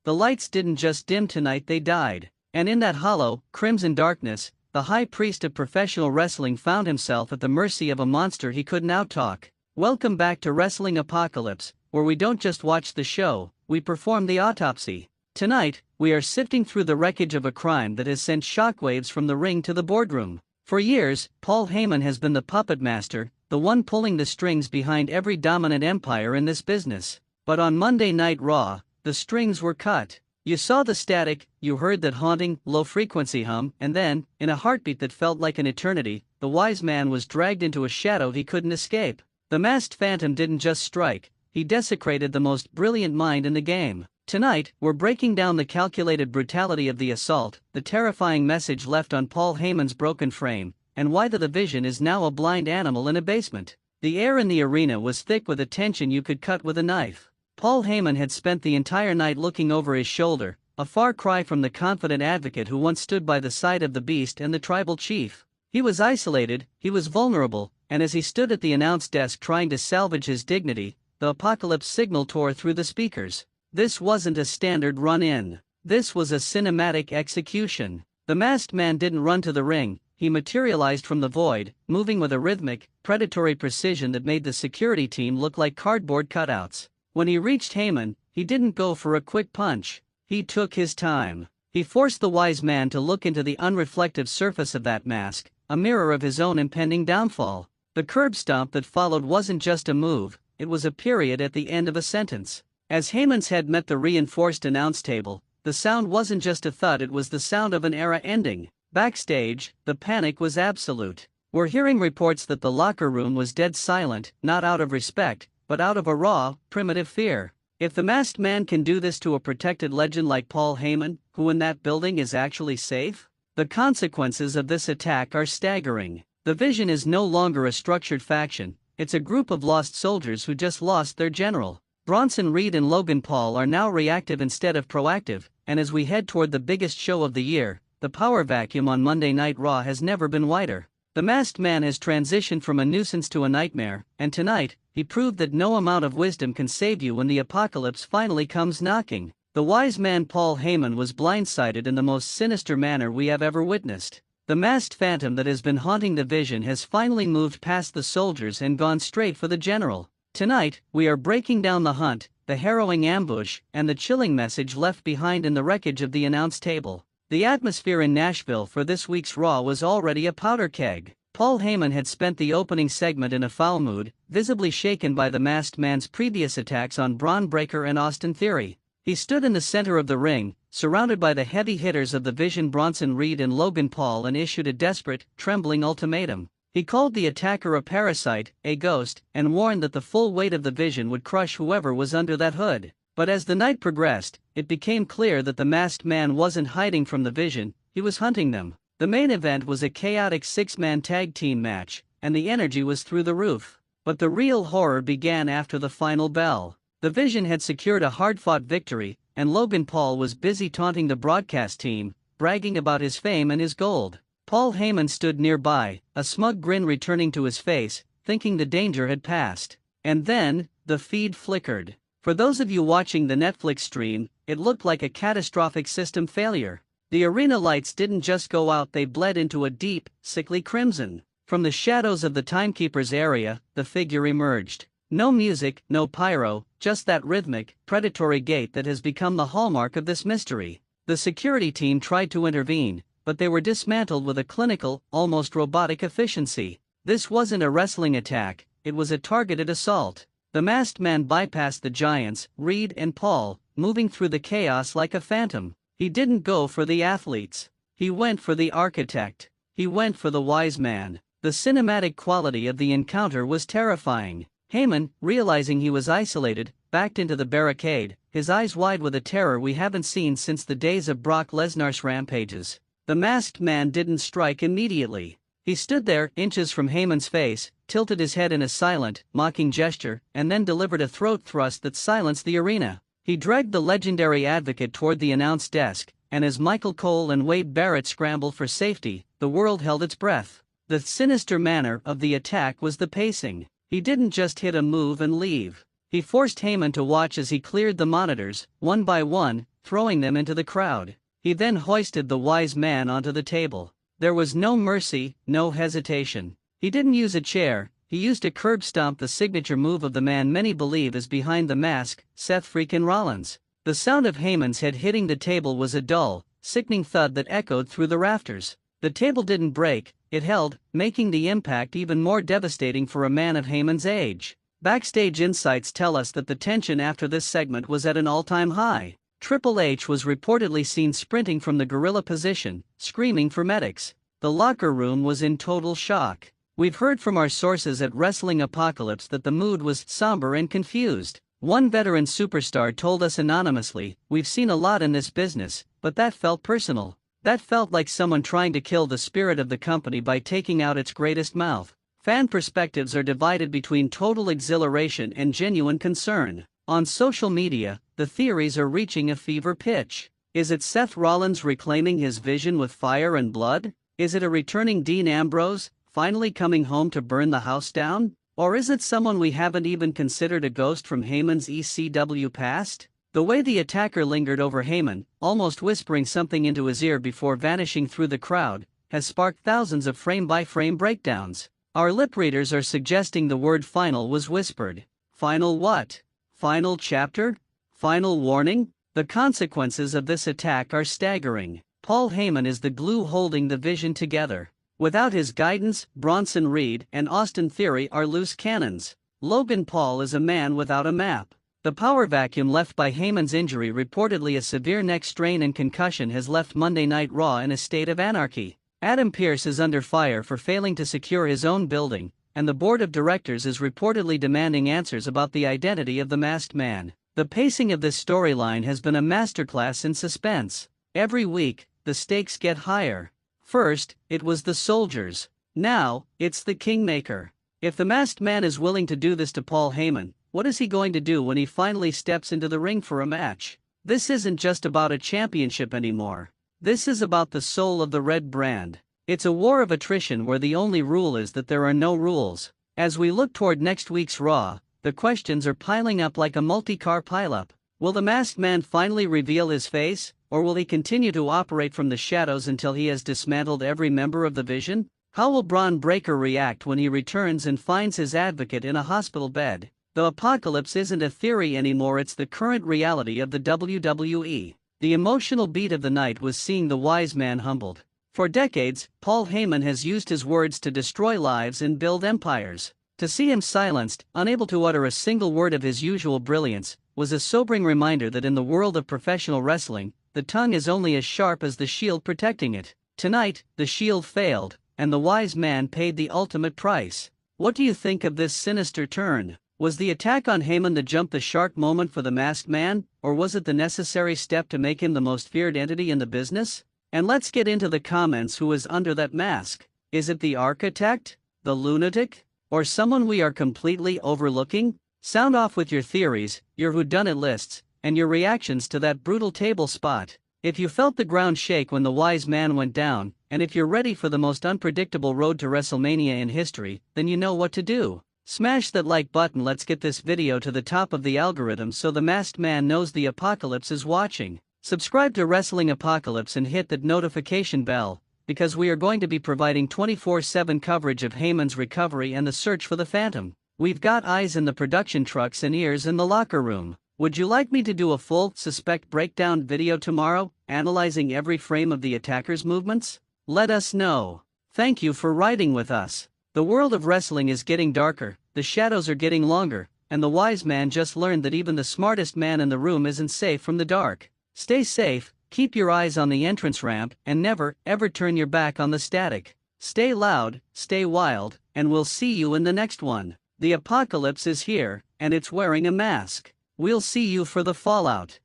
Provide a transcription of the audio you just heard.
the lights didn't just dim tonight, they died. And in that hollow, crimson darkness, the high priest of professional wrestling found himself at the mercy of a monster he couldn't outtalk. Welcome back to Wrestling Apocalypse, where we don't just watch the show, we perform the autopsy. Tonight, we are sifting through the wreckage of a crime that has sent shockwaves from the ring to the boardroom. For years, Paul Heyman has been the puppet master, the one pulling the strings behind every dominant empire in this business. But on Monday Night Raw, the strings were cut. You saw the static, you heard that haunting, low-frequency hum, and then, in a heartbeat that felt like an eternity, the wise man was dragged into a shadow he couldn't escape. The masked phantom didn't just strike, he desecrated the most brilliant mind in the game. Tonight, we're breaking down the calculated brutality of the assault, the terrifying message left on Paul Heyman's broken frame, and why the division is now a blind animal in a basement. The air in the arena was thick with a tension you could cut with a knife. Paul Heyman had spent the entire night looking over his shoulder, a far cry from the confident advocate who once stood by the side of the beast and the tribal chief. He was isolated, he was vulnerable, and as he stood at the announce desk trying to salvage his dignity, the apocalypse signal tore through the speakers. This wasn't a standard run-in. This was a cinematic execution. The masked man didn't run to the ring, he materialized from the void, moving with a rhythmic, predatory precision that made the security team look like cardboard cutouts. When he reached Heyman, he didn't go for a quick punch. He took his time. He forced the wise man to look into the unreflective surface of that mask, a mirror of his own impending downfall. The curb stomp that followed wasn't just a move, it was a period at the end of a sentence. As Heyman's head met the reinforced announce table, the sound wasn't just a thud, it was the sound of an era ending. Backstage, the panic was absolute. We're hearing reports that the locker room was dead silent, not out of respect, but out of a raw, primitive fear. If the masked man can do this to a protected legend like Paul Heyman, who in that building is actually safe, the consequences of this attack are staggering. The Vision is no longer a structured faction, it's a group of lost soldiers who just lost their general. Bronson Reed and Logan Paul are now reactive instead of proactive, and as we head toward the biggest show of the year, the power vacuum on Monday Night Raw has never been wider. The masked man has transitioned from a nuisance to a nightmare, and tonight, he proved that no amount of wisdom can save you when the apocalypse finally comes knocking. The wise man Paul Heyman was blindsided in the most sinister manner we have ever witnessed. The masked phantom that has been haunting the Vision has finally moved past the soldiers and gone straight for the general. Tonight, we are breaking down the hunt, the harrowing ambush, and the chilling message left behind in the wreckage of the announce table. The atmosphere in Nashville for this week's Raw was already a powder keg. Paul Heyman had spent the opening segment in a foul mood, visibly shaken by the masked man's previous attacks on Braun Breaker and Austin Theory. He stood in the center of the ring, surrounded by the heavy hitters of the Vision Bronson Reed and Logan Paul, and issued a desperate, trembling ultimatum. He called the attacker a parasite, a ghost, and warned that the full weight of the Vision would crush whoever was under that hood. But as the night progressed, it became clear that the masked man wasn't hiding from the Vision, he was hunting them. The main event was a chaotic six-man tag team match, and the energy was through the roof. But the real horror began after the final bell. The Vision had secured a hard-fought victory, and Logan Paul was busy taunting the broadcast team, bragging about his fame and his gold. Paul Heyman stood nearby, a smug grin returning to his face, thinking the danger had passed. And then, the feed flickered. For those of you watching the Netflix stream, it looked like a catastrophic system failure. The arena lights didn't just go out, they bled into a deep, sickly crimson. From the shadows of the timekeeper's area, the figure emerged. No music, no pyro, just that rhythmic, predatory gait that has become the hallmark of this mystery. The security team tried to intervene, but they were dismantled with a clinical, almost robotic efficiency. This wasn't a wrestling attack, it was a targeted assault. The masked man bypassed the giants, Reed and Paul, moving through the chaos like a phantom. He didn't go for the athletes. He went for the architect. He went for the wise man. The cinematic quality of the encounter was terrifying. Heyman, realizing he was isolated, backed into the barricade, his eyes wide with a terror we haven't seen since the days of Brock Lesnar's rampages. The masked man didn't strike immediately. He stood there, inches from Heyman's face, tilted his head in a silent, mocking gesture, and then delivered a throat thrust that silenced the arena. He dragged the legendary advocate toward the announce desk, and as Michael Cole and Wade Barrett scrambled for safety, the world held its breath. The sinister manner of the attack was the pacing. He didn't just hit a move and leave. He forced Heyman to watch as he cleared the monitors, one by one, throwing them into the crowd. He then hoisted the wise man onto the table. There was no mercy, no hesitation. He didn't use a chair, he used a curb stomp, the signature move of the man many believe is behind the mask, Seth Freakin Rollins. The sound of Heyman's head hitting the table was a dull, sickening thud that echoed through the rafters. The table didn't break, it held, making the impact even more devastating for a man of Heyman's age. Backstage insights tell us that the tension after this segment was at an all-time high. Triple H was reportedly seen sprinting from the gorilla position, screaming for medics. The locker room was in total shock. We've heard from our sources at Wrestling Apocalypse that the mood was somber and confused. One veteran superstar told us anonymously, "We've seen a lot in this business, but that felt personal. That felt like someone trying to kill the spirit of the company by taking out its greatest mouth." Fan perspectives are divided between total exhilaration and genuine concern. On social media, the theories are reaching a fever pitch. Is it Seth Rollins reclaiming his vision with fire and blood? Is it a returning Dean Ambrose, finally coming home to burn the house down? Or is it someone we haven't even considered, a ghost from Heyman's ECW past? The way the attacker lingered over Heyman, almost whispering something into his ear before vanishing through the crowd, has sparked thousands of frame-by-frame breakdowns. Our lip readers are suggesting the word final was whispered. Final what? Final chapter? Final warning? The consequences of this attack are staggering. Paul Heyman is the glue holding the vision together. Without his guidance, Bronson Reed and Austin Theory are loose cannons. Logan Paul is a man without a map. The power vacuum left by Heyman's injury, reportedly a severe neck strain and concussion, has left Monday Night Raw in a state of anarchy. Adam Pearce is under fire for failing to secure his own building, and the board of directors is reportedly demanding answers about the identity of the masked man. The pacing of this storyline has been a masterclass in suspense. Every week, the stakes get higher. First, it was the soldiers. Now, it's the Kingmaker. If the masked man is willing to do this to Paul Heyman, what is he going to do when he finally steps into the ring for a match? This isn't just about a championship anymore. This is about the soul of the Red brand. It's a war of attrition where the only rule is that there are no rules. As we look toward next week's Raw, the questions are piling up like a multi-car pileup. Will the masked man finally reveal his face, or will he continue to operate from the shadows until he has dismantled every member of the Vision? How will Braun Breaker react when he returns and finds his advocate in a hospital bed? The apocalypse isn't a theory anymore, it's the current reality of the WWE. The emotional beat of the night was seeing the wise man humbled. For decades, Paul Heyman has used his words to destroy lives and build empires. To see him silenced, unable to utter a single word of his usual brilliance, was a sobering reminder that in the world of professional wrestling, the tongue is only as sharp as the shield protecting it. Tonight, the shield failed, and the wise man paid the ultimate price. What do you think of this sinister turn? Was the attack on Heyman the jump the shark moment for the masked man, or was it the necessary step to make him the most feared entity in the business? And let's get into the comments. Who is under that mask? Is it the architect, the lunatic, or someone we are completely overlooking? Sound off with your theories, your whodunit lists, and your reactions to that brutal table spot. If you felt the ground shake when the wise man went down, and if you're ready for the most unpredictable road to WrestleMania in history, then you know what to do. Smash that like button. Let's get this video to the top of the algorithm so the masked man knows the apocalypse is watching. Subscribe to Wrestling Apocalypse and hit that notification bell, because we are going to be providing 24/7 coverage of Heyman's recovery and the search for the Phantom. We've got eyes in the production trucks and ears in the locker room. Would you like me to do a full suspect breakdown video tomorrow, analyzing every frame of the attacker's movements? Let us know. Thank you for riding with us. The world of wrestling is getting darker, the shadows are getting longer, and the wise man just learned that even the smartest man in the room isn't safe from the dark. Stay safe, keep your eyes on the entrance ramp, and never, ever turn your back on the static. Stay loud, stay wild, and we'll see you in the next one. The apocalypse is here, and it's wearing a mask. We'll see you for the fallout.